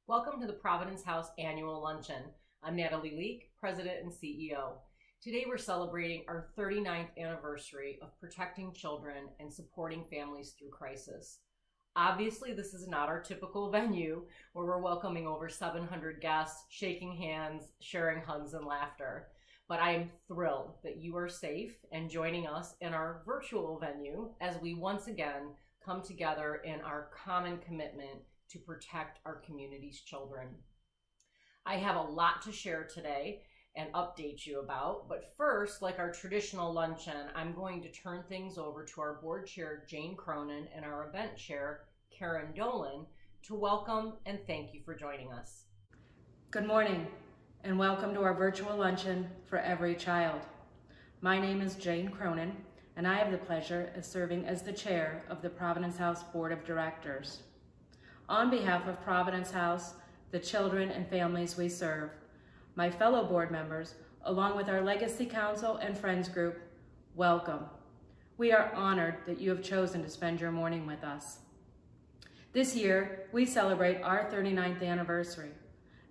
Welcome to the Providence House Annual Luncheon. I'm Natalie Leek, President and CEO. Today we're celebrating our 39th anniversary of protecting children and supporting families through crisis. Obviously, this is not our typical venue where we're welcoming over 700 guests, shaking hands, sharing hugs and laughter. But I am thrilled that you are safe and joining us in our virtual venue as we once again come together in our common commitment to protect our community's children. I have a lot to share today and update you about, but first, like our traditional luncheon, I'm going to turn things over to our board chair, Jane Cronin, and our event chair, Karen Dolan, to welcome and thank you for joining us. Good morning, and welcome to our virtual luncheon for every child. My name is Jane Cronin, and I have the pleasure of serving as the chair of the Providence House Board of Directors. On behalf of Providence House, the children and families we serve, my fellow board members, along with our Legacy Council and Friends Group, welcome. We are honored that you have chosen to spend your morning with us. This year, we celebrate our 39th anniversary,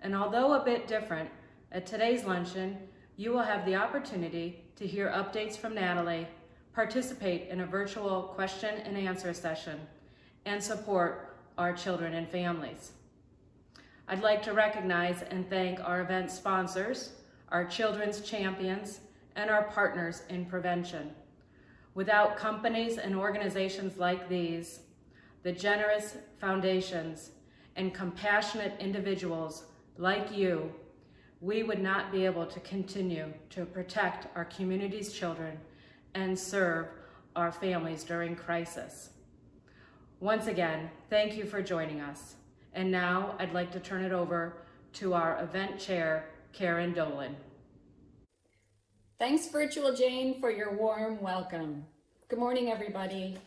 and although a bit different, at today's luncheon, you will have the opportunity to hear updates from Natalie, participate in a virtual question and answer session, and support our children and families. I'd like to recognize and thank our event sponsors, our children's champions, and our partners in prevention. Without companies and organizations like these, the generous foundations and compassionate individuals like you, we would not be able to continue to protect our community's children and serve our families during crisis. Once again, thank you for joining us. And now I'd like to turn it over to our event chair, Karen Dolan. Thanks, Virtual Jane, for your warm welcome. Good morning, everybody.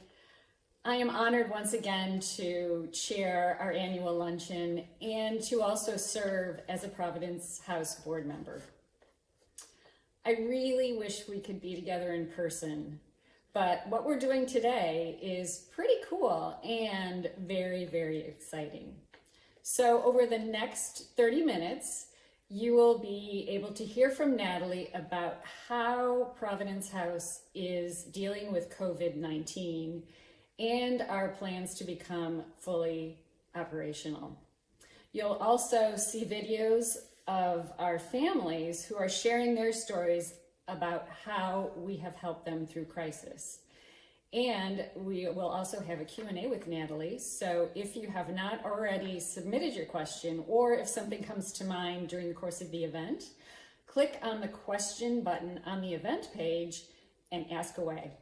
I am honored once again to chair our annual luncheon and to also serve as a Providence House board member. I really wish we could be together in person, but what we're doing today is pretty cool and very, very exciting. So over the next 30 minutes, you will be able to hear from Natalie about how Providence House is dealing with COVID-19 and our plans to become fully operational. You'll also see videos of our families who are sharing their stories about how we have helped them through crisis. And we will also have a Q&A with Natalie. So if you have not already submitted your question, or if something comes to mind during the course of the event, click on the question button on the event page and ask away.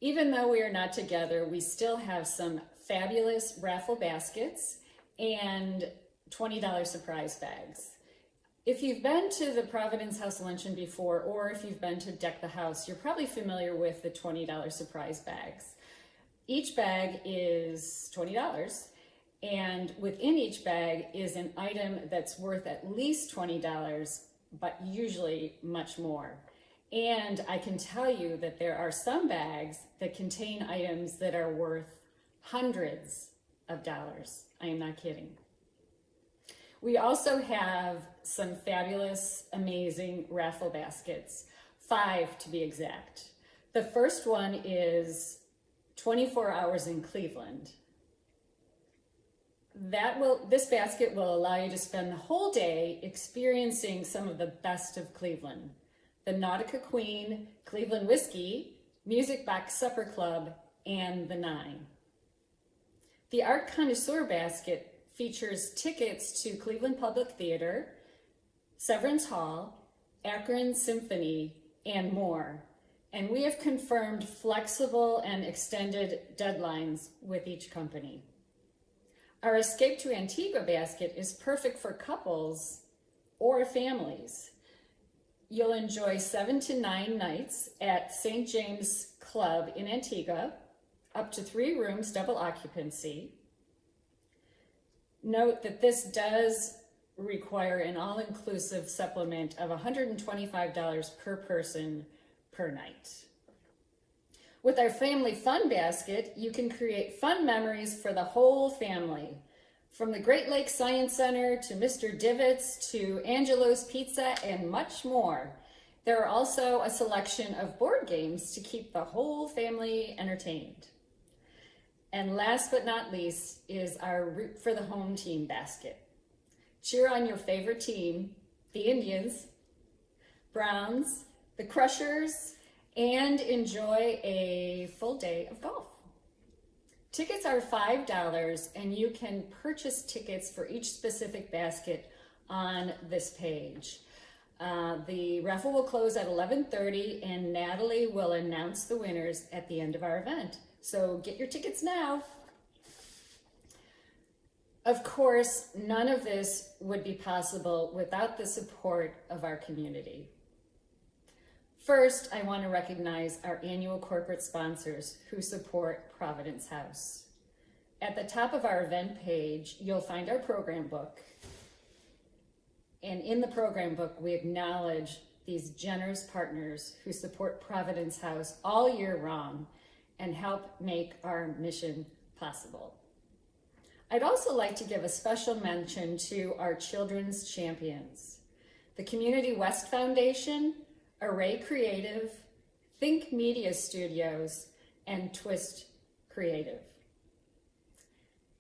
Even though we are not together, we still have some fabulous raffle baskets and $20 surprise bags. If you've been to the Providence House Luncheon before, or if you've been to Deck the House, you're probably familiar with the $20 surprise bags. Each bag is $20, and within each bag is an item that's worth at least $20, but usually much more. And I can tell you that there are some bags that contain items that are worth hundreds of dollars. I am not kidding. We also have some fabulous, amazing raffle baskets, 5 to be exact. The first one is 24 hours in Cleveland. This basket will allow you to spend the whole day experiencing some of the best of Cleveland. The Nautica Queen, Cleveland Whiskey, Music Box Supper Club, and the 9. The Art Connoisseur Basket features tickets to Cleveland Public Theater, Severance Hall, Akron Symphony, and more. And we have confirmed flexible and extended deadlines with each company. Our Escape to Antigua basket is perfect for couples or families. You'll enjoy 7 to 9 nights at St. James Club in Antigua, up to 3 rooms, double occupancy. Note that this does require an all-inclusive supplement of $125 per person per night. With our Family Fun Basket, you can create fun memories for the whole family. From the Great Lakes Science Center to Mr. Divots to Angelo's Pizza and much more. There are also a selection of board games to keep the whole family entertained. And last but not least is our Root for the Home Team basket. Cheer on your favorite team, the Indians, Browns, the Crushers, and enjoy a full day of golf. Tickets are $5 and you can purchase tickets for each specific basket on this page. The raffle will close at 11:30 and Natalie will announce the winners at the end of our event. So get your tickets now. Of course, none of this would be possible without the support of our community. First, I want to recognize our annual corporate sponsors who support Providence House. At the top of our event page, you'll find our program book. And in the program book, we acknowledge these generous partners who support Providence House all year round and help make our mission possible. I'd also like to give a special mention to our children's champions, the Community West Foundation, Array Creative, Think Media Studios, and Twist Creative.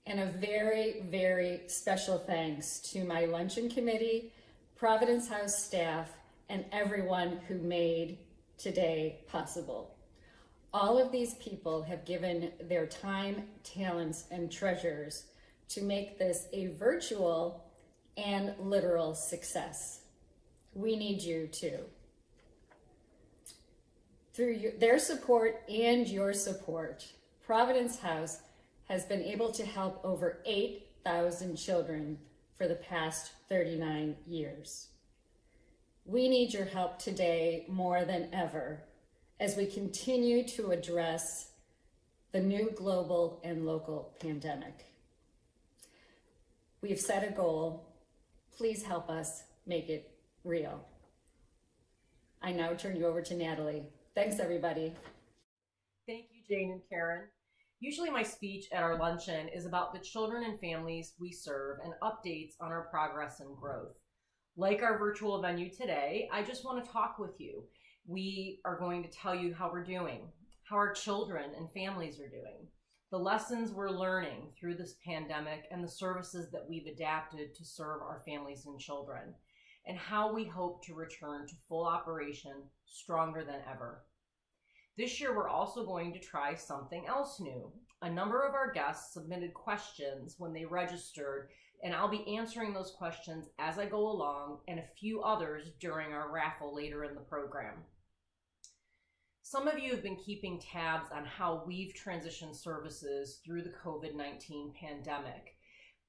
And a very, very special thanks to my luncheon committee, Providence House staff, and everyone who made today possible. All of these people have given their time, talents, and treasures to make this a virtual and literal success. We need you too. Through their support and your support, Providence House has been able to help over 8,000 children for the past 39 years. We need your help today more than ever as we continue to address the new global and local pandemic. We've set a goal. Please help us make it real. I now turn you over to Natalie. Thanks, everybody. Thank you, Jane and Karen. Usually my speech at our luncheon is about the children and families we serve and updates on our progress and growth. Like our virtual venue today, I just want to talk with you. We are going to tell you how we're doing, how our children and families are doing, the lessons we're learning through this pandemic and the services that we've adapted to serve our families and children, and how we hope to return to full operation stronger than ever. This year, we're also going to try something else new. A number of our guests submitted questions when they registered, and I'll be answering those questions as I go along and a few others during our raffle later in the program. Some of you have been keeping tabs on how we've transitioned services through the COVID-19 pandemic.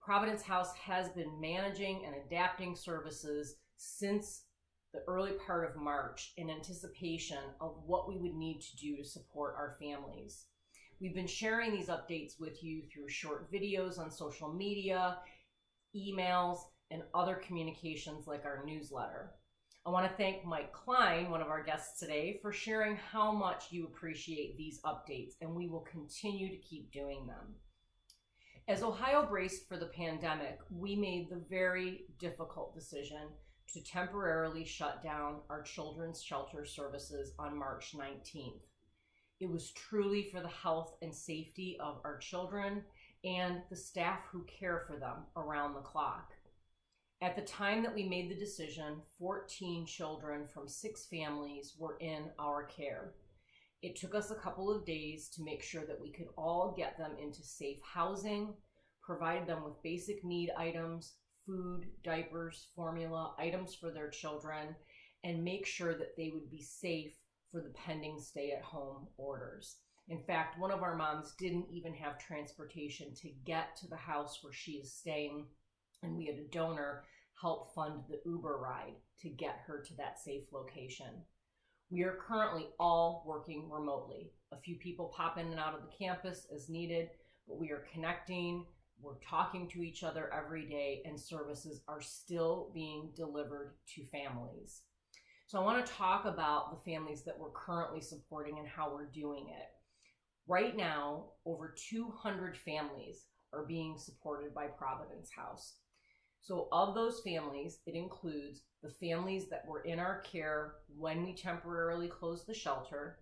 Providence House has been managing and adapting services since the early part of March in anticipation of what we would need to do to support our families. We've been sharing these updates with you through short videos on social media, emails, and other communications like our newsletter. I want to thank Mike Klein, one of our guests today, for sharing how much you appreciate these updates, and we will continue to keep doing them. As Ohio braced for the pandemic, we made the very difficult decision to temporarily shut down our children's shelter services on March 19th. It was truly for the health and safety of our children and the staff who care for them around the clock. At the time that we made the decision, 14 children from 6 families were in our care. It took us a couple of days to make sure that we could all get them into safe housing, provide them with basic need items, food, diapers, formula, items for their children, and make sure that they would be safe for the pending stay-at-home orders. In fact, one of our moms didn't even have transportation to get to the house where she is staying, and we had a donor help fund the Uber ride to get her to that safe location. We are currently all working remotely. A few people pop in and out of the campus as needed, but we are connecting, we're talking to each other every day, and services are still being delivered to families. So I want to talk about the families that we're currently supporting and how we're doing it. Right now, over 200 families are being supported by Providence House. So of those families, it includes the families that were in our care when we temporarily closed the shelter,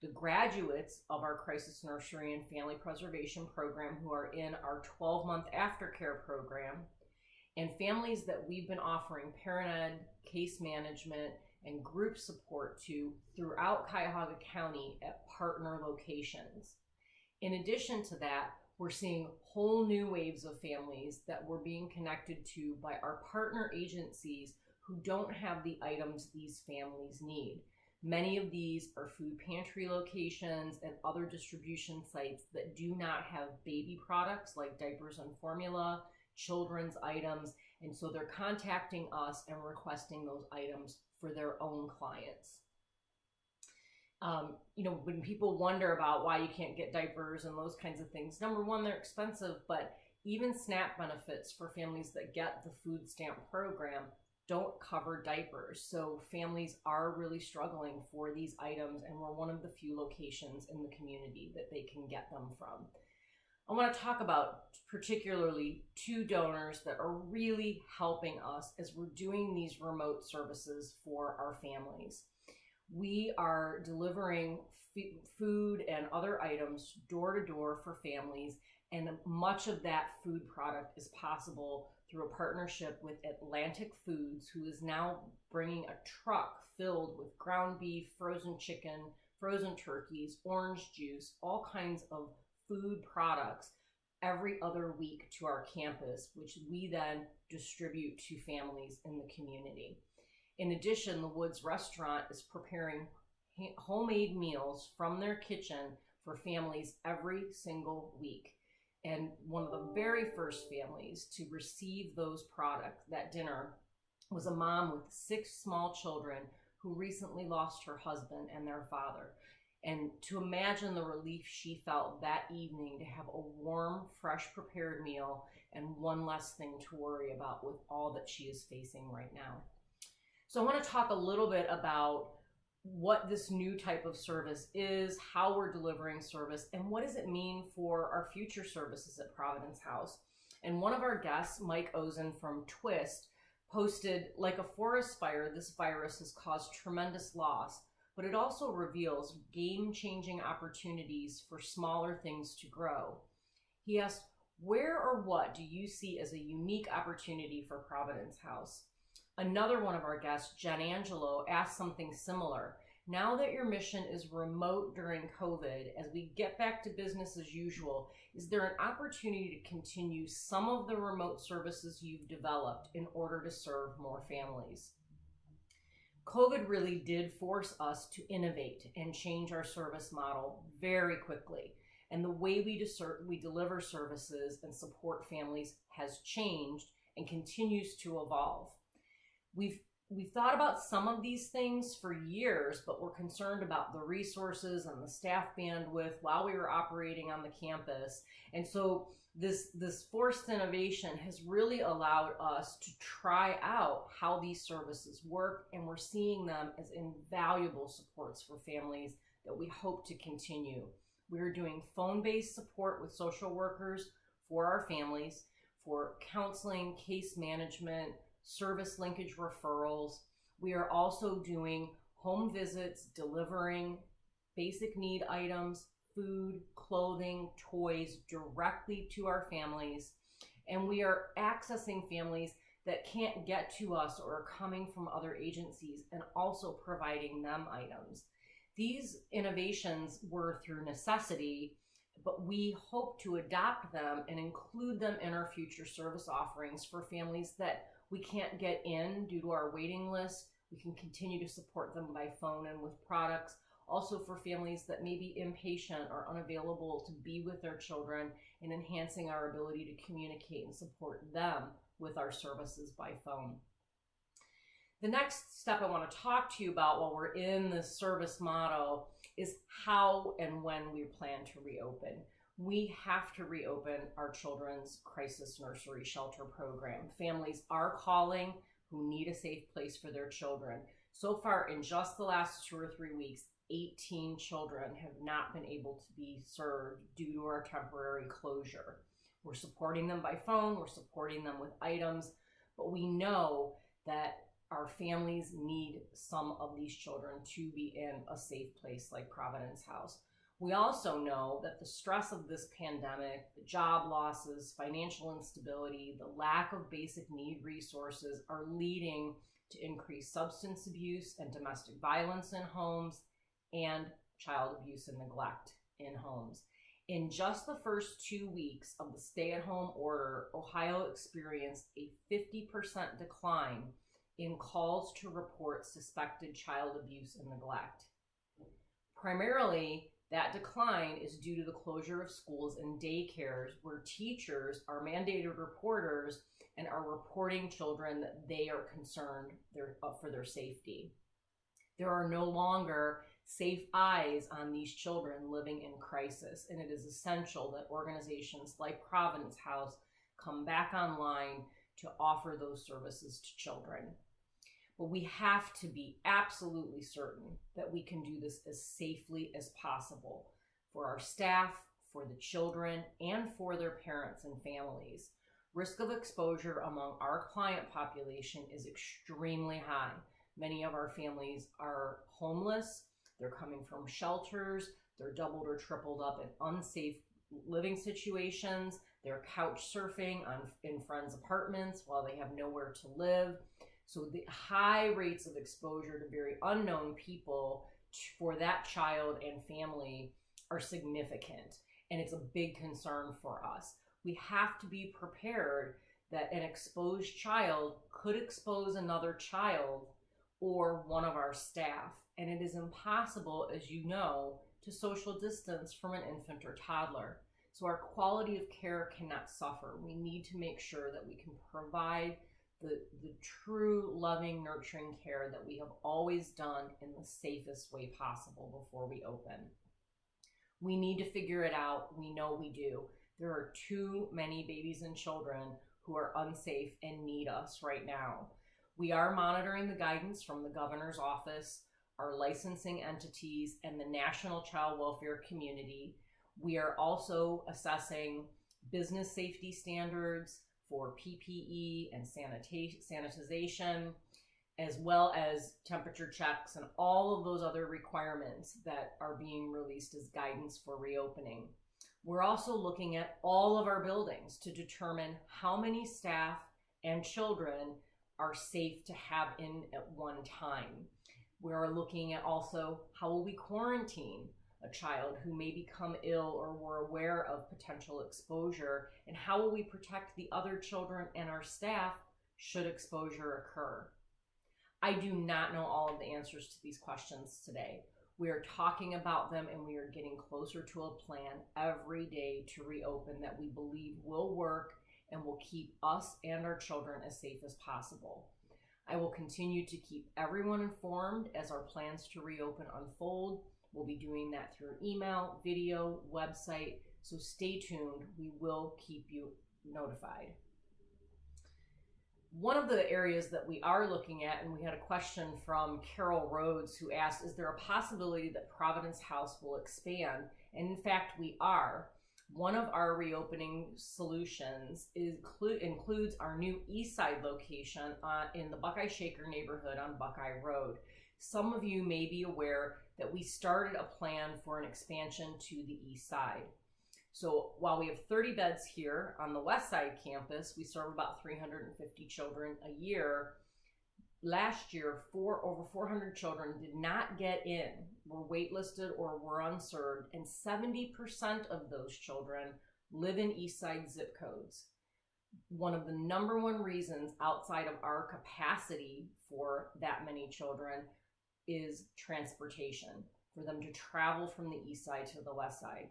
the graduates of our crisis nursery and family preservation program who are in our 12-month aftercare program, and families that we've been offering parent ed, case management, and group support to throughout Cuyahoga County at partner locations. In addition to that, we're seeing whole new waves of families that we're being connected to by our partner agencies who don't have the items these families need. Many of these are food pantry locations and other distribution sites that do not have baby products like diapers and formula, children's items, and so they're contacting us and requesting those items for their own clients. When people wonder about why you can't get diapers and those kinds of things, number one, they're expensive, but even SNAP benefits for families that get the food stamp program don't cover diapers. So families are really struggling for these items, and we're one of the few locations in the community that they can get them from. I want to talk about particularly two donors that are really helping us as we're doing these remote services for our families. We are delivering food and other items door to door for families, and much of that food product is possible through a partnership with Atlantic Foods, who is now bringing a truck filled with ground beef, frozen chicken, frozen turkeys, orange juice, all kinds of food products every other week to our campus, which we then distribute to families in the community. In addition, the Woods Restaurant is preparing homemade meals from their kitchen for families every single week. And one of the very first families to receive those products, that dinner, was a mom with 6 small children who recently lost her husband and their father. And to imagine the relief she felt that evening to have a warm, fresh prepared meal and one less thing to worry about with all that she is facing right now. So I want to talk a little bit about what this new type of service is, how we're delivering service, and what does it mean for our future services at Providence House. And one of our guests, Mike Ozen from Twist, posted, "Like a forest fire, this virus has caused tremendous loss, but it also reveals game-changing opportunities for smaller things to grow." He asked, "Where or what do you see as a unique opportunity for Providence House?" Another one of our guests, Jen Angelo, asked something similar. "Now that your mission is remote during COVID, as we get back to business as usual, is there an opportunity to continue some of the remote services you've developed in order to serve more families?" COVID really did force us to innovate and change our service model very quickly. And the way we deliver services and support families has changed and continues to evolve. We've thought about some of these things for years, but we're concerned about the resources and the staff bandwidth while we were operating on the campus. And so this forced innovation has really allowed us to try out how these services work, and we're seeing them as invaluable supports for families that we hope to continue. We're doing phone-based support with social workers for our families, for counseling, case management, service linkage referrals. We are also doing home visits, delivering basic need items, food, clothing, toys directly to our families. And we are accessing families that can't get to us or are coming from other agencies and also providing them items. These innovations were through necessity, but we hope to adopt them and include them in our future service offerings for families that we can't get in due to our waiting list. We can continue to support them by phone and with products. Also for families that may be impatient or unavailable to be with their children, and enhancing our ability to communicate and support them with our services by phone. The next step I want to talk to you about while we're in this service model is how and when we plan to reopen. We have to reopen our children's crisis nursery shelter program. Families are calling who need a safe place for their children. So far, in just the last 2 or 3 weeks, 18 children have not been able to be served due to our temporary closure. We're supporting them by phone, we're supporting them with items, but we know that our families need some of these children to be in a safe place like Providence House. We also know that the stress of this pandemic, the job losses, financial instability, the lack of basic need resources are leading to increased substance abuse and domestic violence in homes and child abuse and neglect in homes. In just the first 2 weeks of the stay-at-home order, Ohio experienced a 50% decline in calls to report suspected child abuse and neglect. Primarily, that decline is due to the closure of schools and daycares where teachers are mandated reporters and are reporting children that they are concerned for their safety. There are no longer safe eyes on these children living in crisis, and it is essential that organizations like Providence House come back online to offer those services to children. But we have to be absolutely certain that we can do this as safely as possible for our staff, for the children, and for their parents and families. Risk of exposure among our client population is extremely high. Many of our families are homeless, they're coming from shelters, they're doubled or tripled up in unsafe living situations, they're couch surfing in friends' apartments while they have nowhere to live. So the high rates of exposure to very unknown people for that child and family are significant, and it's a big concern for us. We have to be prepared that an exposed child could expose another child or one of our staff, and it is impossible, as you know, to social distance from an infant or toddler. So our quality of care cannot suffer. We need to make sure that we can provide the true loving, nurturing care that we have always done in the safest way possible before we open. We need to figure it out. We know we do. There are too many babies and children who are unsafe and need us right now. We are monitoring the guidance from the governor's office, our licensing entities, and the national child welfare community. We are also assessing business safety standards for PPE and sanitization, as well as temperature checks and all of those other requirements that are being released as guidance for reopening. We're also looking at all of our buildings to determine how many staff and children are safe to have in at one time. We are looking at also how will we quarantine a child who may become ill or we're aware of potential exposure, and how will we protect the other children and our staff should exposure occur. I do not know all of the answers to these questions today. We are talking about them, and we are getting closer to a plan every day to reopen that we believe will work and will keep us and our children as safe as possible. I will continue to keep everyone informed as our plans to reopen unfold. We'll be doing that through email, video, website, so stay tuned. We will keep you notified. One of the areas that we are looking at, and we had a question from Carol Rhodes who asked, is there a possibility that Providence House will expand? And in fact, we are. One of our reopening solutions includes our new East Side location in the Buckeye Shaker neighborhood on Buckeye Road. Some of you may be aware that we started a plan for an expansion to the East Side. So while we have 30 beds here on the West Side campus, we serve about 350 children a year. Last year, over 400 children did not get in, were waitlisted or were unserved, and 70% of those children live in East Side zip codes. One of the number one reasons outside of our capacity for that many children is transportation, for them to travel from the East Side to the West Side.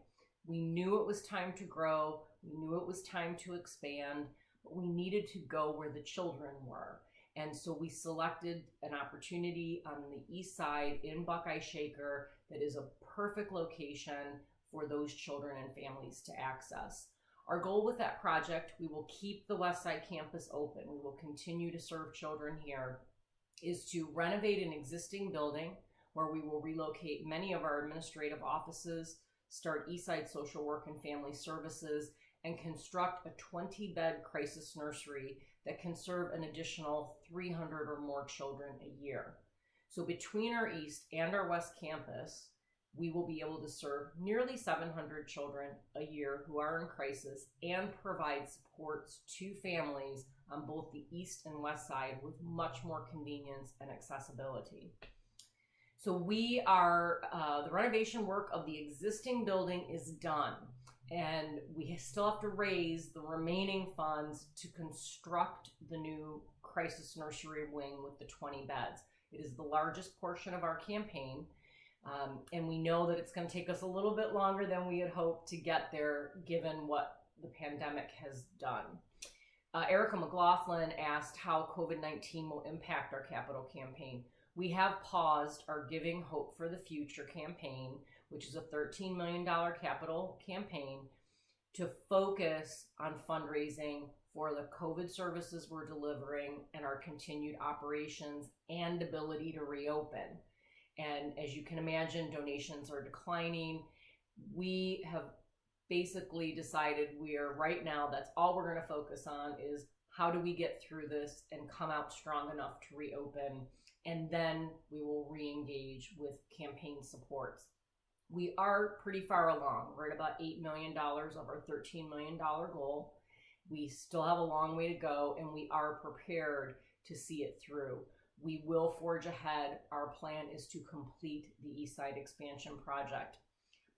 We knew it was time to grow, we knew it was time to expand, but we needed to go where the children were. And so we selected an opportunity on the East Side in Buckeye Shaker that is a perfect location for those children and families to access. Our goal with that project, we will keep the West Side campus open. We will continue to serve children here, is to renovate an existing building where we will relocate many of our administrative offices, start East Side Social Work and Family Services, and construct a 20-bed crisis nursery that can serve an additional 300 or more children a year. So between our East and our West campus, we will be able to serve nearly 700 children a year who are in crisis and provide supports to families on both the East and West side with much more convenience and accessibility. So we are, the renovation work of the existing building is done, and we still have to raise the remaining funds to construct the new crisis nursery wing with the 20 beds. It is the largest portion of our campaign, and we know that it's going to take us a little bit longer than we had hoped to get there given what the pandemic has done. Erica McLaughlin asked how COVID-19 will impact our capital campaign. We have paused our Giving Hope for the Future campaign, which is a $13 million capital campaign to focus on fundraising for the COVID services we're delivering and our continued operations and ability to reopen. And as you can imagine, donations are declining. We have basically decided right now, that's all we're going to focus on is how do we get through this and come out strong enough to reopen, and then we will re-engage with campaign supports. We are pretty far along. We're at about $8 million of our $13 million goal. We still have a long way to go, and we are prepared to see it through. We will forge ahead. Our plan is to complete the East Side expansion project.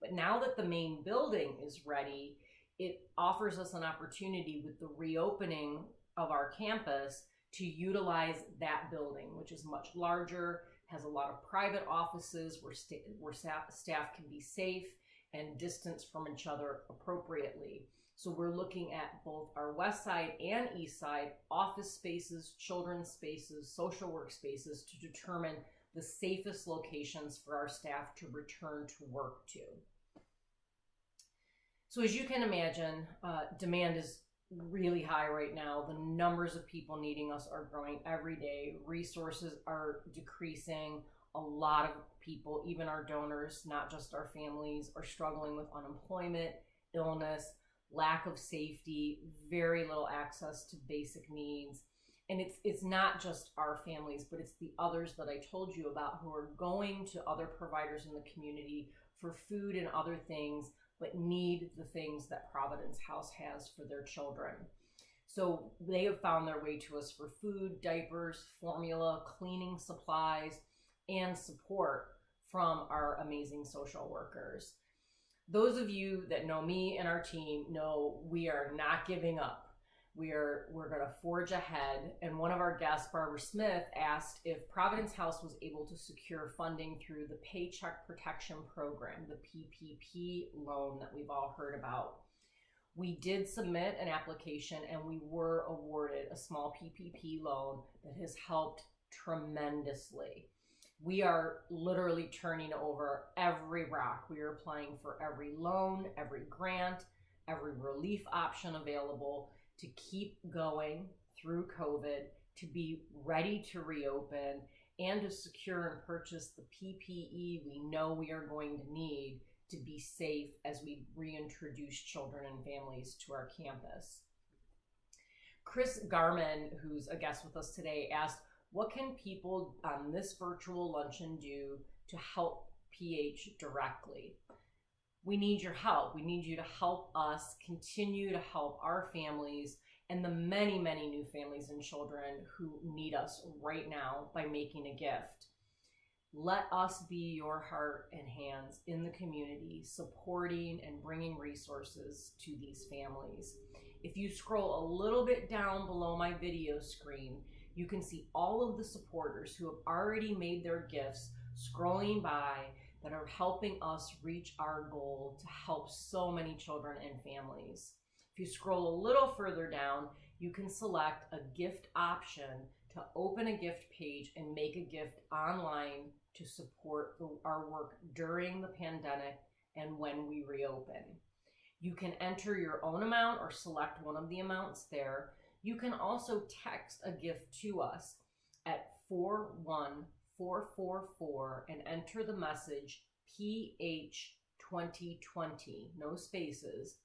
But now that the main building is ready, it offers us an opportunity with the reopening of our campus to utilize that building, which is much larger, has a lot of private offices where staff can be safe and distance from each other appropriately. So we're looking at both our West Side and East Side office spaces, children's spaces, social work spaces to determine the safest locations for our staff to return to work to. So as you can imagine, demand is really high right now. The numbers of people needing us are growing every day. Resources are decreasing. A lot of people, even our donors, not just our families, are struggling with unemployment, illness, lack of safety, very little access to basic needs. And it's not just our families, but it's the others that I told you about who are going to other providers in the community for food and other things, but need the things that Providence House has for their children. So they have found their way to us for food, diapers, formula, cleaning supplies, and support from our amazing social workers. Those of you that know me and our team know we are not giving up. We're going to forge ahead. And one of our guests, Barbara Smith, asked if Providence House was able to secure funding through the Paycheck Protection Program, the PPP loan that we've all heard about. We did submit an application and we were awarded a small PPP loan that has helped tremendously. We are literally turning over every rock. We are applying for every loan, every grant, every relief option available to keep going through COVID, to be ready to reopen, and to secure and purchase the PPE we know we are going to need to be safe as we reintroduce children and families to our campus. Chris Garman, who's a guest with us today, asked, what can people on this virtual luncheon do to help PH directly? We need your help. We need you to help us continue to help our families and the many, many new families and children who need us right now by making a gift. Let us be your heart and hands in the community, supporting and bringing resources to these families. If you scroll a little bit down below my video screen, you can see all of the supporters who have already made their gifts scrolling by that are helping us reach our goal to help so many children and families. If you scroll a little further down, you can select a gift option to open a gift page and make a gift online to support our work during the pandemic and when we reopen. You can enter your own amount or select one of the amounts there. You can also text a gift to us at 41444 and enter the message PH2020, no spaces,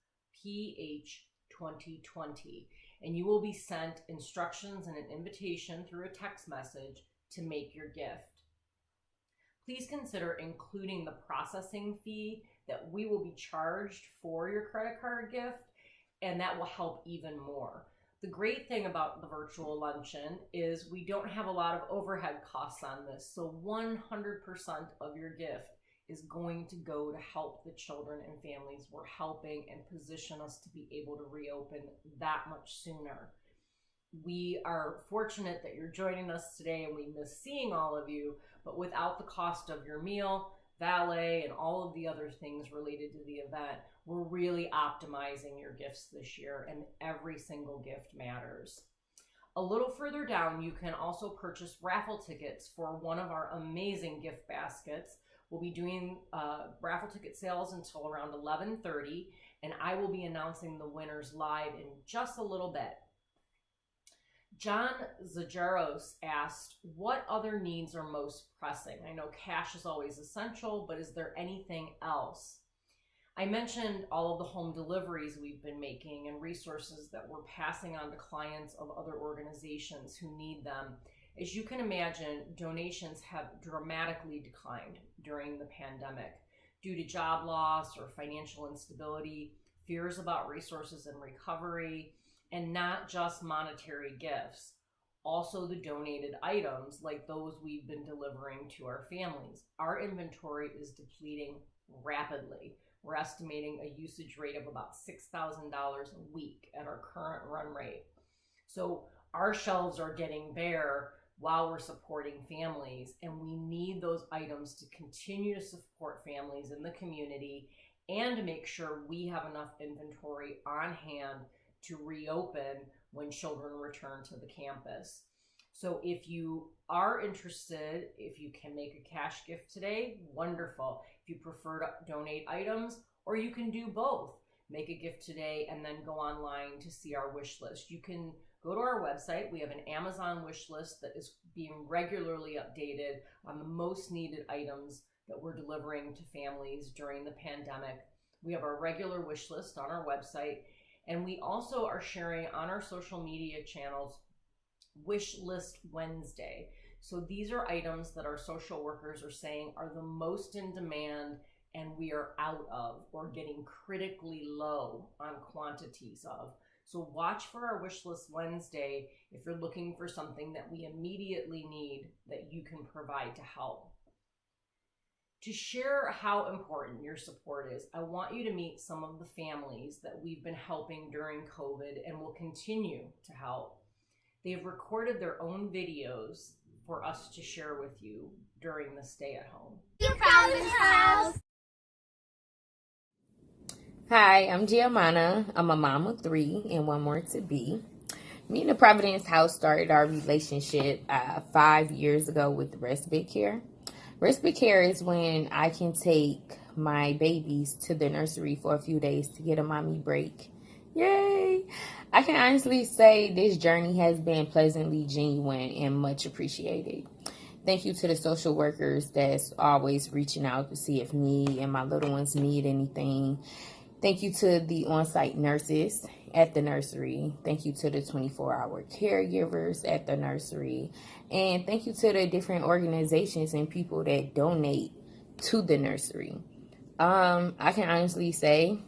PH 2020, and you will be sent instructions and an invitation through a text message to make your gift. Please consider including the processing fee that we will be charged for your credit card gift, and that will help even more. The great thing about the virtual luncheon is we don't have a lot of overhead costs on this, so 100% of your gift is going to go to help the children and families we're helping and position us to be able to reopen that much sooner. We are fortunate that you're joining us today, and we miss seeing all of you, but without the cost of your meal, valet, and all of the other things related to the event, we're really optimizing your gifts this year, and every single gift matters. A little further down, you can also purchase raffle tickets for one of our amazing gift baskets. We'll be doing raffle ticket sales until around 11:30, and I will be announcing the winners live in just a little bit. John Zajaros asked, what other needs are most pressing? I know cash is always essential, but is there anything else? I mentioned all of the home deliveries we've been making and resources that we're passing on to clients of other organizations who need them. As you can imagine, donations have dramatically declined during the pandemic due to job loss or financial instability, fears about resources and recovery, and not just monetary gifts, also the donated items like those we've been delivering to our families. Our inventory is depleting rapidly. We're estimating a usage rate of about $6,000 a week at our current run rate. So our shelves are getting bare while we're supporting families, and we need those items to continue to support families in the community and to make sure we have enough inventory on hand to reopen when children return to the campus. So if you are interested, if you can make a cash gift today, wonderful. If you prefer to donate items, or you can do both. Make a gift today and then go online to see our wish list. You can go to our website. We have an Amazon wish list that is being regularly updated on the most needed items that we're delivering to families during the pandemic. We have our regular wish list on our website, and we also are sharing on our social media channels Wish List Wednesday. So these are items that our social workers are saying are the most in demand and we are out of or getting critically low on quantities of. So watch for our Wish List Wednesday if you're looking for something that we immediately need that you can provide to help. To share how important your support is, I want you to meet some of the families that we've been helping during COVID and will continue to help. They have recorded their own videos for us to share with you during the stay at home. Providence House. Hi, I'm Giovanna. I'm a mom of 3 and 1 more to be. Me and the Providence House started our relationship 5 years ago with respite care. Respite care is when I can take my babies to the nursery for a few days to get a mommy break. Yay! I can honestly say this journey has been pleasantly genuine and much appreciated. Thank you to the social workers that's always reaching out to see if me and my little ones need anything. Thank you to the on-site nurses at the nursery. Thank you to the 24-hour caregivers at the nursery. And thank you to the different organizations and people that donate to the nursery. I can honestly say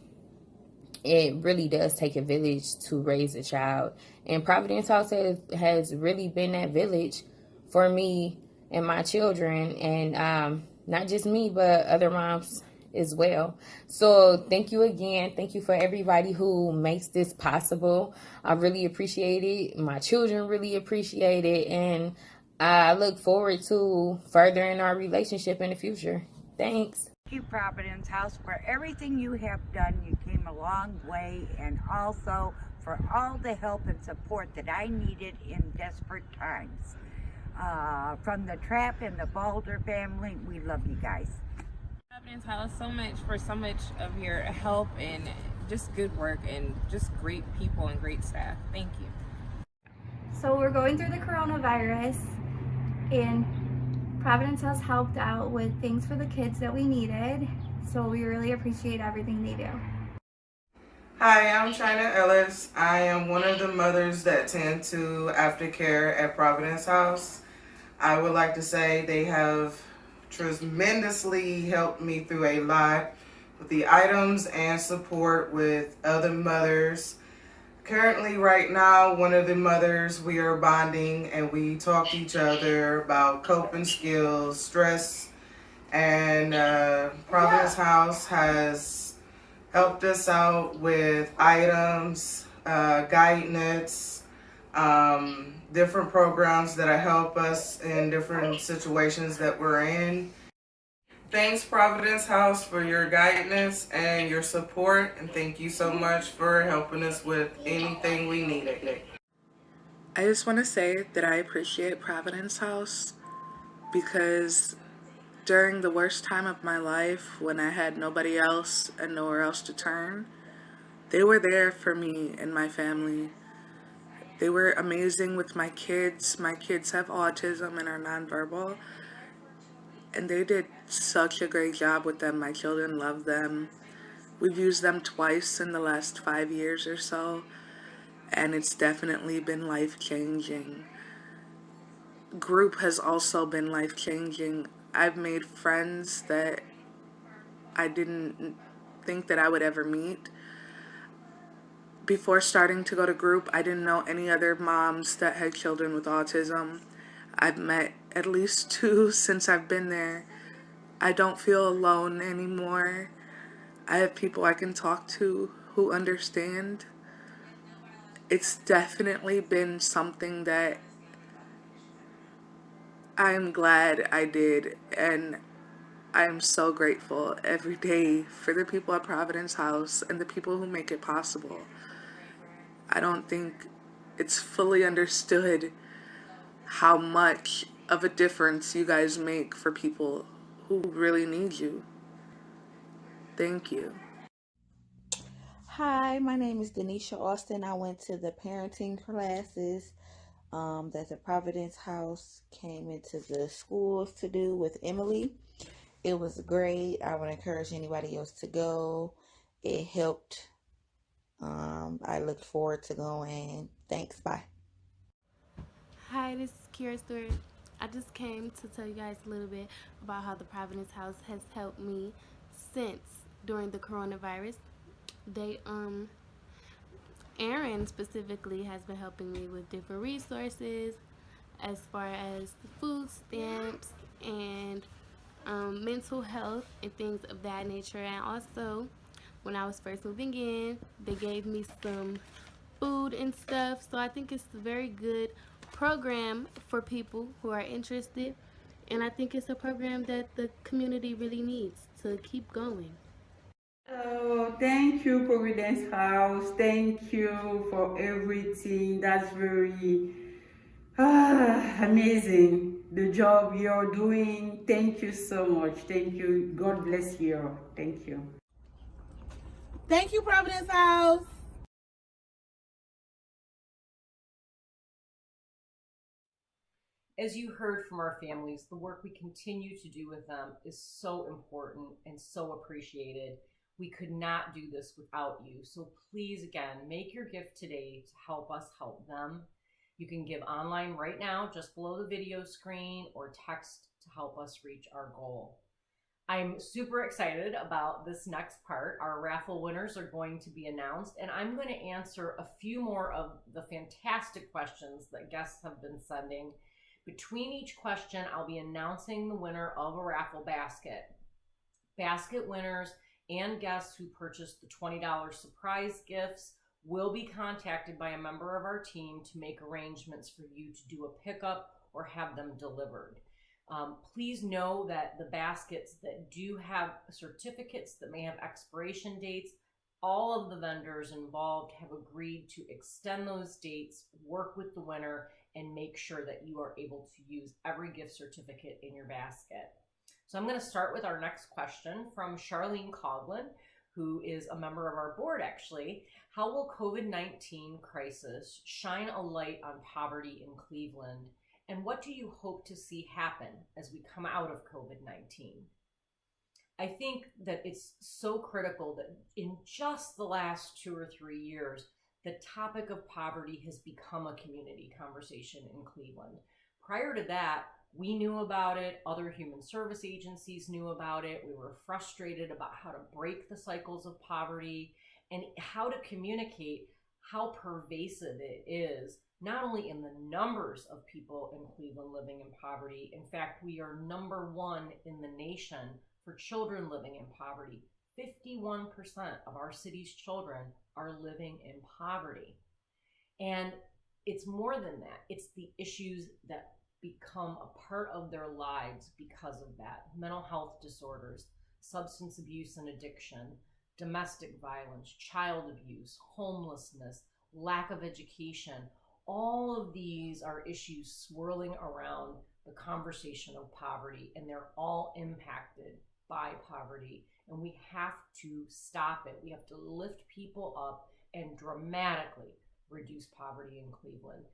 it really does take a village to raise a child. And Providence House has really been that village for me and my children. And not just me, but other moms as well. So thank you again. Thank you for everybody who makes this possible. I really appreciate it. My children really appreciate it. And I look forward to furthering our relationship in the future. Thanks. Thank you, Providence House, for everything you have done. You came a long way, and also for all the help and support that I needed in desperate times. From the Trap and the Balder family, we love you guys. Providence House, so much for so much of your help and just good work and just great people and great staff. Thank you. So we're going through the coronavirus, and Providence House helped out with things for the kids that we needed. So we really appreciate everything they do. Hi, I'm Chyna Ellis. I am one of the mothers that tend to aftercare at Providence House. I would like to say they have tremendously helped me through a lot with the items and support with other mothers. Currently, right now, one of the mothers, we are bonding and we talk to each other about coping skills, stress, and Providence House has helped us out with items, guidance, different programs that help us in different situations that we're in. Thanks, Providence House, for your guidance and your support, and thank you so much for helping us with anything we needed. I just want to say that I appreciate Providence House because during the worst time of my life, when I had nobody else and nowhere else to turn, they were there for me and my family. They were amazing with my kids. My kids have autism and are nonverbal, and they did such a great job with them. My children love them. We've used them twice in the last 5 years or so, and it's definitely been life-changing. Group has also been life-changing. I've made friends that I didn't think that I would ever meet. Before starting to go to group, I didn't know any other moms that had children with autism. I've met at least 2 since I've been there. I don't feel alone anymore. I have people I can talk to who understand. It's definitely been something that I'm glad I did, and I am so grateful every day for the people at Providence House and the people who make it possible. I don't think it's fully understood how much of a difference you guys make for people who really need you. Thank you. Hi, my name is Denisha Austin. I went to the parenting classes that the Providence House came into the schools to do with Emily. It was great. I would encourage anybody else to go. It helped. I look forward to going. Thanks. Bye. Hi, this is Kira Stewart. I just came to tell you guys a little bit about how the Providence House has helped me since during the coronavirus. Aaron specifically has been helping me with different resources as far as food stamps and mental health and things of that nature. And also, when I was first moving in, they gave me some food and stuff. So I think it's a very good program for people who are interested. And I think it's a program that the community really needs to keep going. Oh, thank you, Providence House. Thank you for everything. That's very amazing. The job you're doing. Thank you so much. Thank you. God bless you. Thank you. Thank you, Providence House. As you heard from our families, the work we continue to do with them is so important and so appreciated. We could not do this without you. So please, again, make your gift today to help us help them. You can give online right now, just below the video screen, or text to help us reach our goal. I'm super excited about this next part. Our raffle winners are going to be announced, and I'm going to answer a few more of the fantastic questions that guests have been sending. Between each question, I'll be announcing the winner of a raffle basket. Basket winners and guests who purchased the $20 surprise gifts will be contacted by a member of our team to make arrangements for you to do a pickup or have them delivered. Please know that the baskets that do have certificates that may have expiration dates, all of the vendors involved have agreed to extend those dates, work with the winner, and make sure that you are able to use every gift certificate in your basket. So I'm going to start with our next question from Charlene Coughlin, who is a member of our board actually. How will COVID-19 crisis shine a light on poverty in Cleveland? And what do you hope to see happen as we come out of COVID-19? I think that it's so critical that in just the last 2 or 3 years, the topic of poverty has become a community conversation in Cleveland. Prior to that, we knew about it, other human service agencies knew about it, we were frustrated about how to break the cycles of poverty and how to communicate how pervasive it is, not only in the numbers of people in Cleveland living in poverty. In fact, we are number 1 in the nation for children living in poverty. 51% of our city's children are living in poverty. And it's more than that. It's the issues that become a part of their lives because of that. Mental health disorders, substance abuse and addiction, domestic violence, child abuse, homelessness, lack of education. All of these are issues swirling around the conversation of poverty, and they're all impacted by poverty. And we have to stop it. We have to lift people up and dramatically reduce poverty in Cleveland.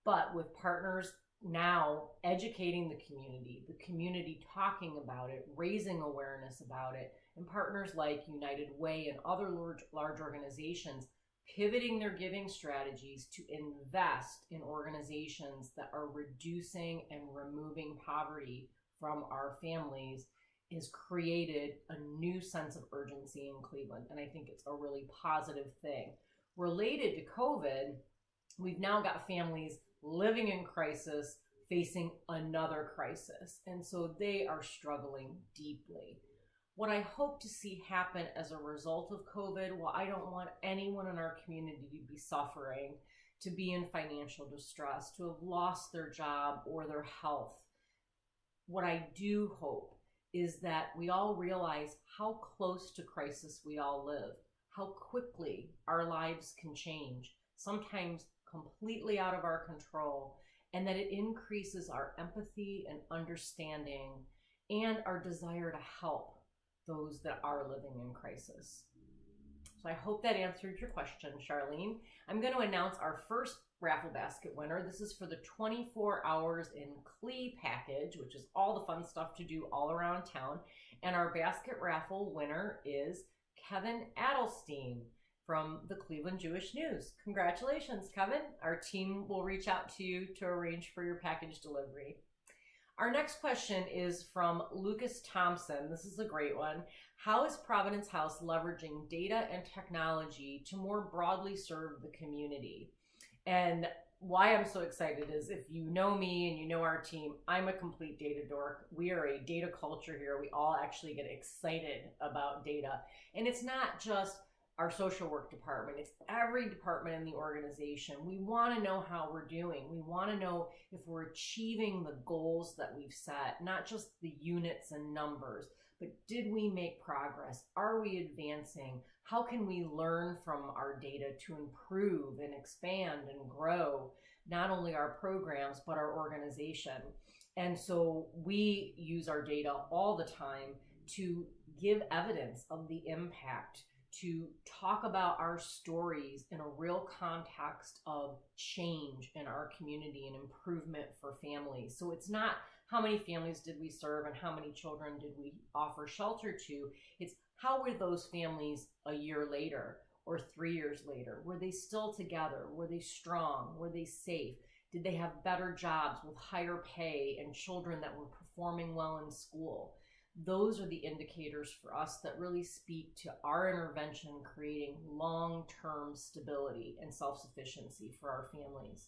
But with partners now educating the community talking about it, raising awareness about it, and partners like United Way and other large organizations pivoting their giving strategies to invest in organizations that are reducing and removing poverty from our families has created a new sense of urgency in Cleveland. And I think it's a really positive thing. Related to COVID, we've now got families living in crisis, facing another crisis. And so they are struggling deeply. What I hope to see happen as a result of COVID, well, I don't want anyone in our community to be suffering, to be in financial distress, to have lost their job or their health. What I do hope is that we all realize how close to crisis we all live, how quickly our lives can change, sometimes completely out of our control, and that it increases our empathy and understanding and our desire to help those that are living in crisis. So I hope that answered your question, Charlene. I'm going to announce our first Raffle Basket winner. This is for the 24 Hours in Clee package, which is all the fun stuff to do all around town. And our basket raffle winner is Kevin Adelstein from the Cleveland Jewish News. Congratulations, Kevin. Our team will reach out to you to arrange for your package delivery. Our next question is from Lucas Thompson. This is a great one. How is Providence House leveraging data and technology to more broadly serve the community? And why I'm so excited is, if you know me and you know our team, I'm a complete data dork. We are a data culture here. We all actually get excited about data. And it's not just our social work department, it's every department in the organization. We want to know how we're doing. We want to know if we're achieving the goals that we've set, not just the units and numbers, but did we make progress? Are we advancing? How can we learn from our data to improve and expand and grow not only our programs, but our organization? And so we use our data all the time to give evidence of the impact, to talk about our stories in a real context of change in our community and improvement for families. So it's not how many families did we serve and how many children did we offer shelter to. It's how were those families a year later or 3 years later? Were they still together? Were they strong? Were they safe? Did they have better jobs with higher pay and children that were performing well in school? Those are the indicators for us that really speak to our intervention creating long-term stability and self-sufficiency for our families.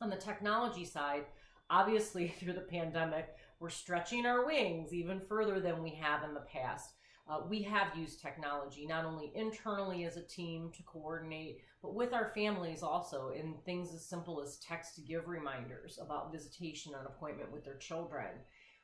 On the technology side, obviously through the pandemic, we're stretching our wings even further than we have in the past. We have used technology not only internally as a team to coordinate, but with our families also in things as simple as text to give reminders about visitation and appointment with their children.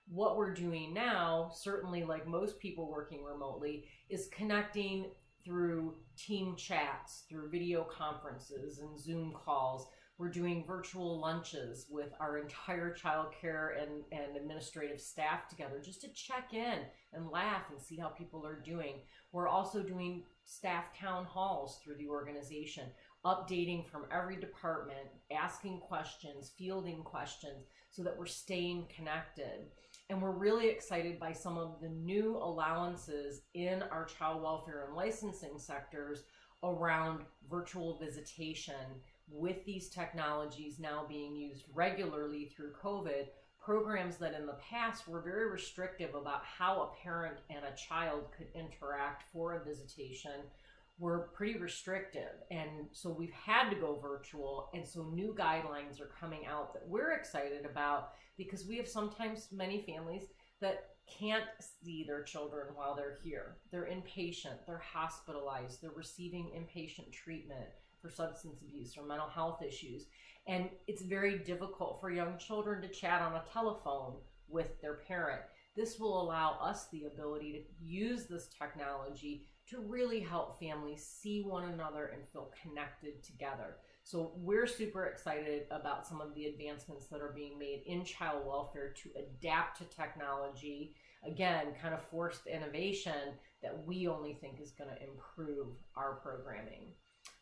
What we're doing now, certainly like most people working remotely, is connecting through team chats, through video conferences and Zoom calls. We're doing virtual lunches with our entire child care and administrative staff together just to check in and laugh and see how people are doing. We're also doing staff town halls through the organization. updating from every department, asking questions, fielding questions, so that we're staying connected. And we're really excited by some of the new allowances in our child welfare and licensing sectors around virtual visitation. With these technologies now being used regularly through COVID, programs that in the past were very restrictive about how a parent and a child could interact for a visitation were pretty restrictive. And so we've had to go virtual. And so new guidelines are coming out that we're excited about, because we have sometimes many families that can't see their children while they're here. They're inpatient, they're hospitalized, they're receiving inpatient treatment for substance abuse or mental health issues. And it's very difficult for young children to chat on a telephone with their parent. This will allow us the ability to use this technology to really help families see one another and feel connected together. So we're super excited about some of the advancements that are being made in child welfare to adapt to technology. Again, kind of forced innovation that we only think is going to improve our programming.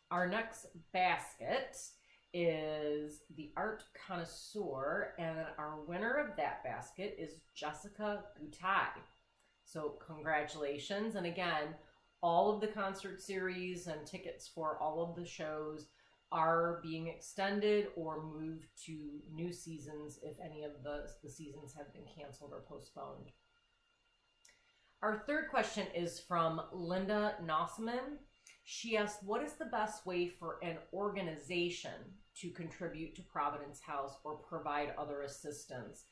Our next basket is the Art Connoisseur, and our winner of that basket is Jessica Gutai. So congratulations. And again, all of the concert series and tickets for all of the shows are being extended or moved to new seasons if any of the seasons have been canceled or postponed. Our third question is from Linda Nossaman. She asked, what is the best way for an organization to contribute to Providence House or provide other assistance?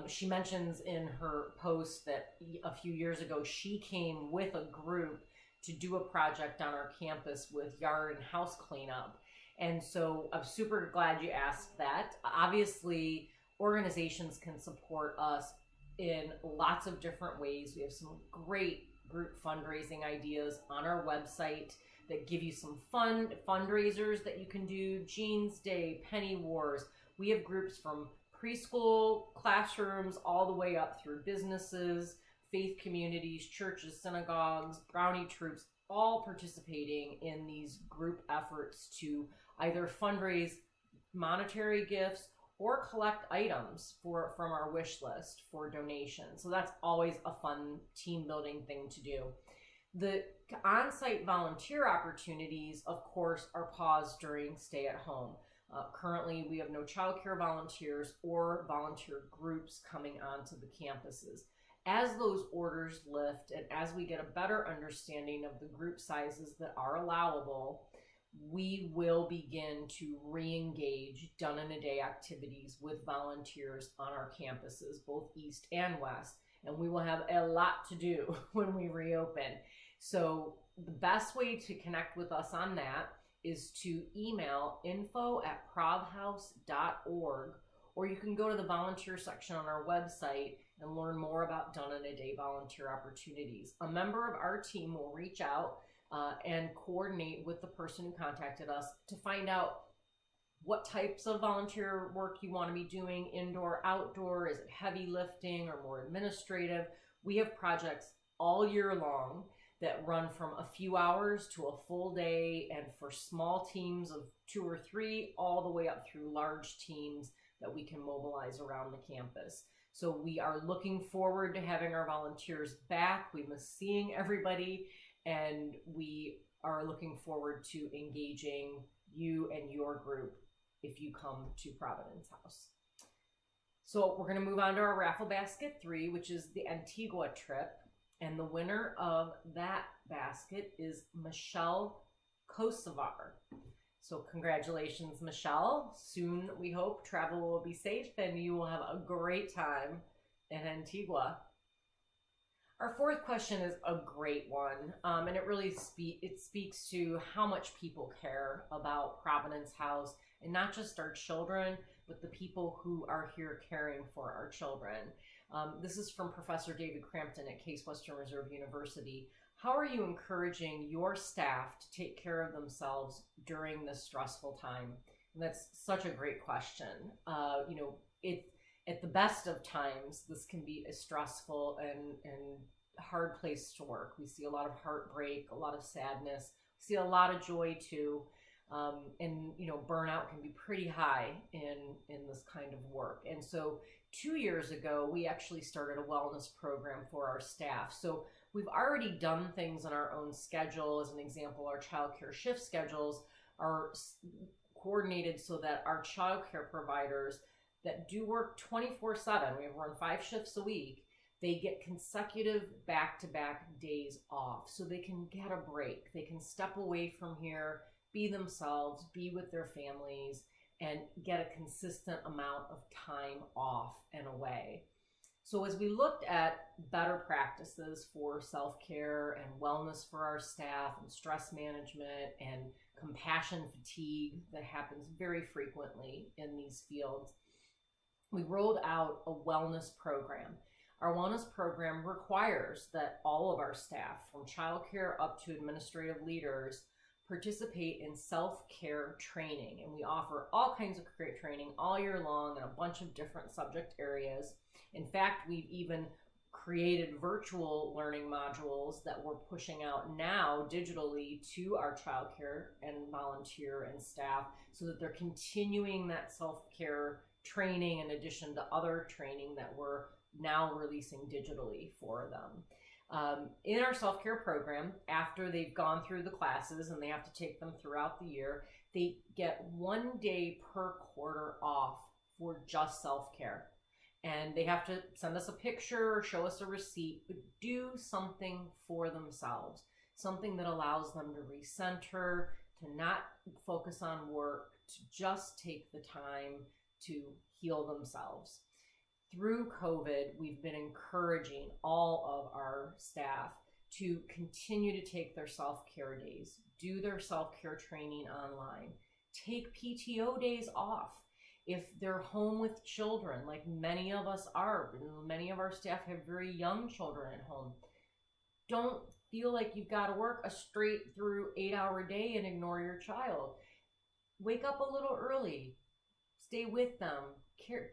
She mentions in her post that a few years ago she came with a group to do a project on our campus with yard and house cleanup. And so I'm super glad you asked that. Obviously, organizations can support us in lots of different ways. We have some great group fundraising ideas on our website that give you some fun fundraisers that you can do. Jeans Day, Penny Wars. We have groups from preschool classrooms all the way up through businesses, faith communities, churches, synagogues, brownie troops, all participating in these group efforts to either fundraise monetary gifts or collect items from our wish list for donations. So that's always a fun team building thing to do. The on-site volunteer opportunities, of course, are paused during stay at home. Currently, we have no childcare volunteers or volunteer groups coming onto the campuses. As those orders lift and as we get a better understanding of the group sizes that are allowable, we will begin to re-engage done-in-a-day activities with volunteers on our campuses, both East and West. And we will have a lot to do when we reopen. So the best way to connect with us on that is to email info@provhouse.org, or you can go to the volunteer section on our website and learn more about done-in-a-day volunteer opportunities. A member of our team will reach out and coordinate with the person who contacted us to find out what types of volunteer work you want to be doing, indoor, outdoor, is it heavy lifting or more administrative? We have projects all year long that run from a few hours to a full day, and for small teams of 2 or 3 all the way up through large teams that we can mobilize around the campus. So we are looking forward to having our volunteers back. We miss seeing everybody, and we are looking forward to engaging you and your group if you come to Providence House. So we're going to move on to our Raffle Basket 3, which is the Antigua trip. And the winner of that basket is Michelle Kosovar. So congratulations, Michelle. Soon, we hope, travel will be safe and you will have a great time in Antigua. Our fourth question is a great one, and it really speaks to how much people care about Providence House, and not just our children, but the people who are here caring for our children. This is from Professor David Crampton at Case Western Reserve University. How are you encouraging your staff to take care of themselves during this stressful time? And that's such a great question. At the best of times, this can be a stressful and hard place to work. We see a lot of heartbreak, a lot of sadness, we see a lot of joy too. And burnout can be pretty high in this kind of work. And so 2 years ago, we actually started a wellness program for our staff. So we've already done things on our own schedule. As an example, our childcare shift schedules are coordinated so that our childcare providers that do work 24/7, we run 5 shifts a week, they get consecutive back-to-back days off so they can get a break. They can step away from here, be themselves, be with their families, and get a consistent amount of time off and away. So as we looked at better practices for self-care and wellness for our staff and stress management and compassion fatigue that happens very frequently in these fields, we rolled out a wellness program. Our wellness program requires that all of our staff, from childcare up to administrative leaders, participate in self-care training. And we offer all kinds of great training all year long in a bunch of different subject areas. In fact, we've even created virtual learning modules that we're pushing out now digitally to our childcare and volunteer and staff so that they're continuing that self-care training in addition to other training that we're now releasing digitally for them. In our self-care program, after they've gone through the classes and they have to take them throughout the year, they get 1 day per quarter off for just self-care. And they have to send us a picture or show us a receipt, but do something for themselves, something that allows them to recenter, to not focus on work, to just take the time to heal themselves. Through COVID, we've been encouraging all of our staff to continue to take their self-care days, do their self-care training online, take PTO days off. If they're home with children, like many of us are, many of our staff have very young children at home, don't feel like you've got to work a straight through 8-hour day and ignore your child. Wake up a little early, stay with them,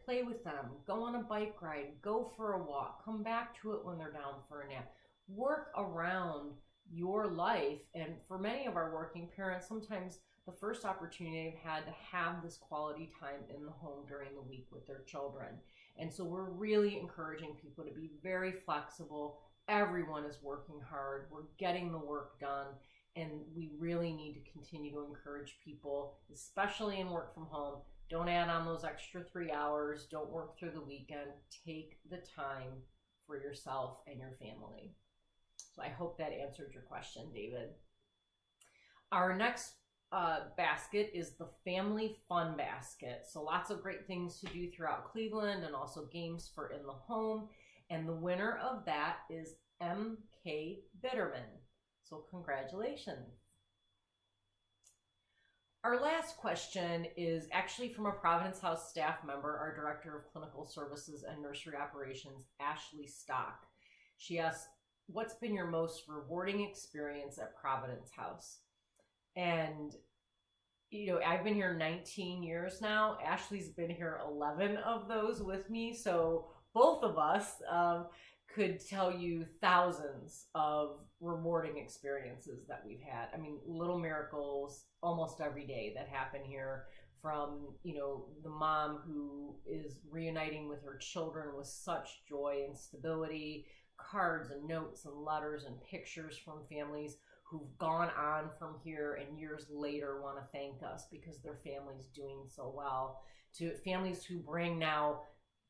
play with them, go on a bike ride, go for a walk, come back to it when they're down for a nap. Work around your life. And for many of our working parents, sometimes the first opportunity they've had to have this quality time in the home during the week with their children. And so we're really encouraging people to be very flexible. Everyone is working hard. We're getting the work done. And we really need to continue to encourage people, especially in work from home. Don't add on those extra 3 hours. Don't work through the weekend. Take the time for yourself and your family. So I hope that answered your question, David. Our next basket is the Family Fun Basket. So lots of great things to do throughout Cleveland and also games for in the home. And the winner of that is M.K. Bitterman. So congratulations. Our last question is actually from a Providence House staff member, our Director of Clinical Services and Nursery Operations, Ashley Stock. She asks, what's been your most rewarding experience at Providence House? And, I've been here 19 years now. Ashley's been here 11 of those with me. So both of us could tell you thousands of rewarding experiences that we've had. I mean, little miracles almost every day that happen here, from, the mom who is reuniting with her children with such joy and stability, cards and notes and letters and pictures from families who've gone on from here and years later want to thank us because their family's doing so well, to families who bring now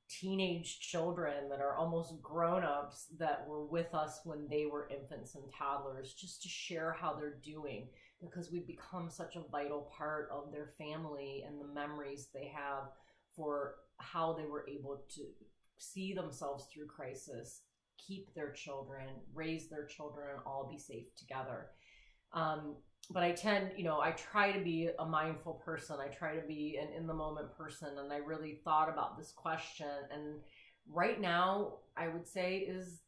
teenage children that are almost grown-ups that were with us when they were infants and toddlers, just to share how they're doing, because we've become such a vital part of their family and the memories they have for how they were able to see themselves through crisis, keep their children, raise their children, and all be safe together. But I tend, I try to be a mindful person. I try to be an in-the-moment person. And I really thought about this question. And right now, I would say is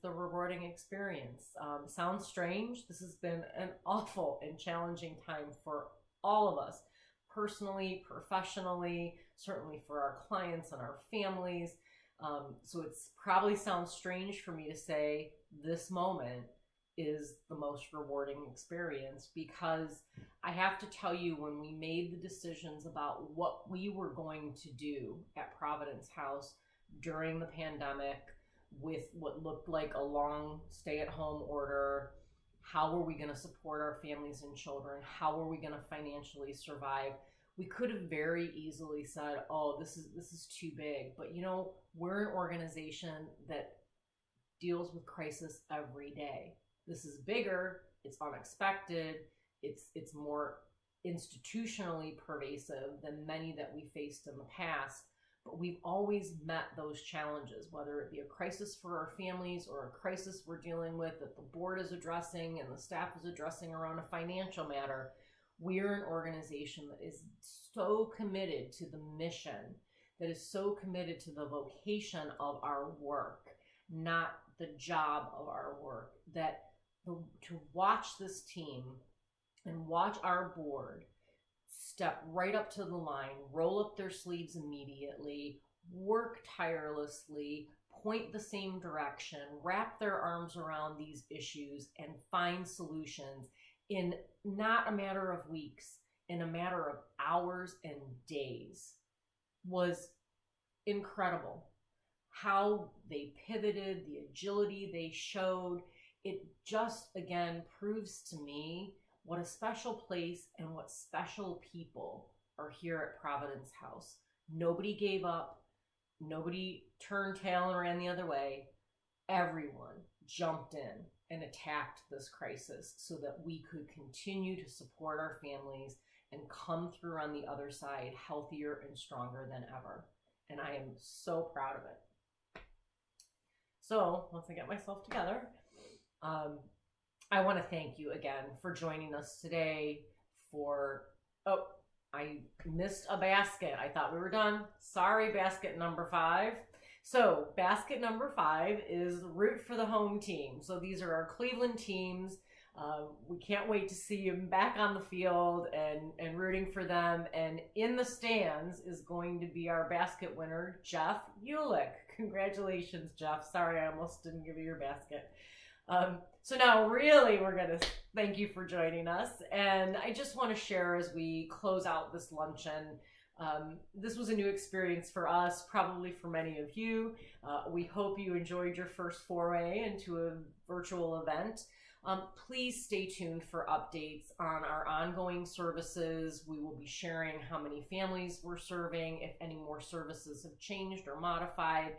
the rewarding experience. Sounds strange. This has been an awful and challenging time for all of us, personally, professionally, certainly for our clients and our families. So it's probably sounds strange for me to say this moment, is the most rewarding experience, because I have to tell you, when we made the decisions about what we were going to do at Providence House during the pandemic, with what looked like a long stay-at-home order, how were we going to support our families and children? How were we going to financially survive? We could have very easily said, oh, this is too big. But we're an organization that deals with crisis every day. This is bigger, it's unexpected, it's more institutionally pervasive than many that we faced in the past. But we've always met those challenges, whether it be a crisis for our families or a crisis we're dealing with that the board is addressing and the staff is addressing around a financial matter. We're an organization that is so committed to the mission, that is so committed to the vocation of our work, not the job of our work, that to watch this team and watch our board step right up to the line, roll up their sleeves immediately, work tirelessly, point the same direction, wrap their arms around these issues, and find solutions in not a matter of weeks, in a matter of hours and days, was incredible. How they pivoted, the agility they showed, it just, again, proves to me what a special place and what special people are here at Providence House. Nobody gave up. Nobody turned tail and ran the other way. Everyone jumped in and attacked this crisis so that we could continue to support our families and come through on the other side healthier and stronger than ever. And I am so proud of it. So once I get myself together, I want to thank you again for joining us today I missed a basket. I thought we were done. Sorry, basket number 5. So basket number 5 is root for the home team. So these are our Cleveland teams. We can't wait to see them back on the field and rooting for them. And in the stands is going to be our basket winner, Jeff Ulick. Congratulations, Jeff. Sorry, I almost didn't give you your basket. So now really we're going to thank you for joining us. And I just want to share as we close out this luncheon, this was a new experience for us, probably for many of you. We hope you enjoyed your first foray into a virtual event. Please stay tuned for updates on our ongoing services. We will be sharing how many families we're serving, if any more services have changed or modified,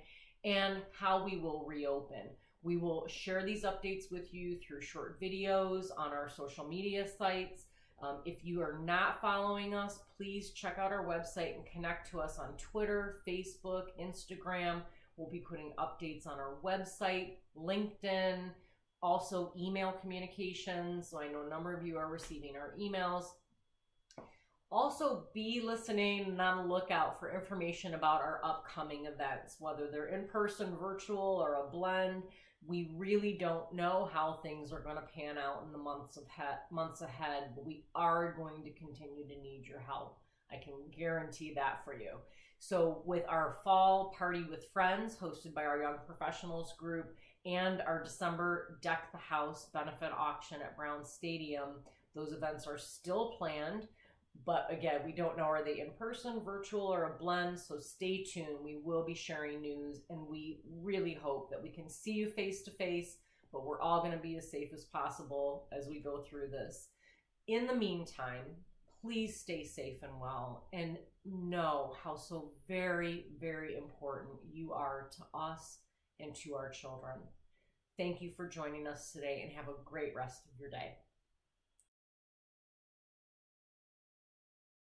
and how we will reopen. We will share these updates with you through short videos on our social media sites. If you are not following us, please check out our website and connect to us on Twitter, Facebook, Instagram. We'll be putting updates on our website, LinkedIn, also email communications. So I know a number of you are receiving our emails. Also, be listening and on the lookout for information about our upcoming events, whether they're in person, virtual, or a blend. We really don't know how things are going to pan out in the months ahead, but we are going to continue to need your help. I can guarantee that for you. So with our fall party with friends hosted by our Young Professionals group and our December Deck the House benefit auction at Brown Stadium, those events are still planned. But again, we don't know, are they in person, virtual, or a blend? So stay tuned. We will be sharing news, and we really hope that we can see you face to face, but we're all going to be as safe as possible as we go through this. In the meantime, please stay safe and well, and know how so very, very important you are to us and to our children. Thank you for joining us today, and have a great rest of your day.